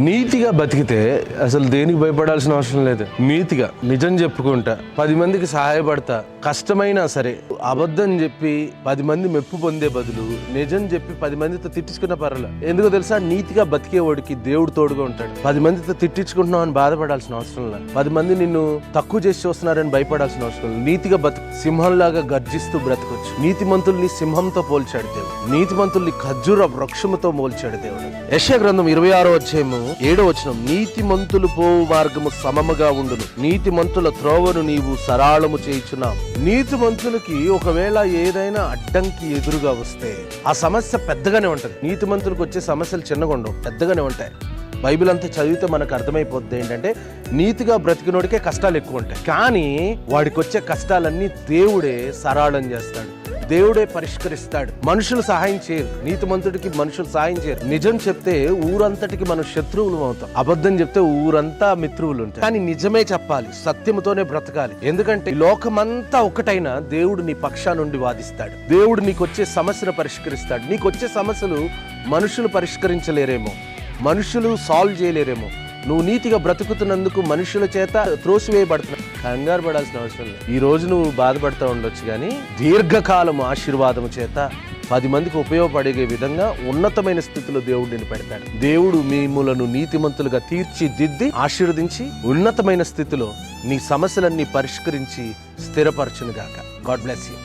నీతిగా బతికితే అసలు దేనికి భయపడాల్సిన అవసరం లేదు. నీతిగా నిజం చెప్పుకుంటా 10 మందికి సహాయపడతా, కష్టమైనా సరే అబద్ధం చెప్పి 10 మంది మెప్పు పొందే బదులు నిజం చెప్పి 10 మందితో తిట్టించుకున్న పర్వాలేదు. ఎందుకో తెలుసా, నీతిగా బతికేవాడికి దేవుడు తోడుగా ఉంటాడు. 10 మందితో తిట్టించుకుంటున్నావు అని బాధపడాల్సిన అవసరం లేదు. 10 మంది నిన్ను తక్కువ చేసి చూస్తున్నారని భయపడాల్సిన అవసరం లేదు. నీతిగా సింహంలాగా గర్జిస్తూ బ్రతకొచ్చు. నీతిమంతుల్ని సింహంతో పోల్చాడు దేవుడు. నీతిమంతుల్ని ఖర్జూర వృక్షముతో పోల్చాడు దేవుడు. యెషయా గ్రంథం 26వ అధ్యాయము 7వ వచనం, నీతిమంతులు పోవు మార్గము సమముగా ఉండును, నీతిమంతుల త్రోవను నీవు సరళము చేయుచున్నావు. నీతిమంతులకి ఒకవేళ ఏదైనా అడ్డంకి ఎదురుగా వస్తే ఆ సమస్య పెద్దగానే ఉంటది. నీతిమంతులకు వచ్చే సమస్యలు చిన్నగా ఉండవు, పెద్దగానే ఉంటాయి. బైబిల్ అంతా చదివితే మనకు అర్థమైపోద్ది ఏంటంటే, నీతిగా బ్రతికినోడికే కష్టాలు ఎక్కువ ఉంటాయి, కానీ వాడికి వచ్చే కష్టాలన్నీ దేవుడే సరళం చేస్తాడు, దేవుడే పరిష్కరిస్తాడు. మనుషులు సహాయం చేయరు, నీతిమంతుడికి మనుషులు సహాయం చేయరు. నిజం చెప్తే ఊరంతటికి మనం శత్రువులు అవుతాం, అబద్ధం చెప్తే ఊరంతా మిత్రువులు ఉంటాయి. కానీ నిజమే చెప్పాలి, సత్యముతోనే బ్రతకాలి. ఎందుకంటే లోకమంతా ఒకటైనా దేవుడు నీ పక్షా నుండి వాదిస్తాడు. దేవుడు నీకు వచ్చే సమస్యను పరిష్కరిస్తాడు. నీకు వచ్చే సమస్యలు మనుషులు పరిష్కరించలేరేమో, మనుషులు సాల్వ్ చేయలేరేమో. నువ్వు నీతిగా బ్రతుకుతున్నందుకు మనుషుల చేత త్రోసివేయబడుతున్నావు. కంగారు పడాల్సిన అవసరం లేదు. ఈ రోజు నువ్వు బాధపడతా ఉండొచ్చు, కానీ దీర్ఘకాలం ఆశీర్వాదము చేత 10 మందికి ఉపయోగపడే విధంగా ఉన్నతమైన స్థితిలో దేవుడు నిన్ను పెడతాడు. దేవుడు మిమ్ములను నీతిమంతులుగా తీర్చిదిద్ది ఆశీర్వదించి ఉన్నతమైన స్థితిలో నీ సమస్యలన్నీ పరిష్కరించి స్థిరపరచునుగాక. God bless you.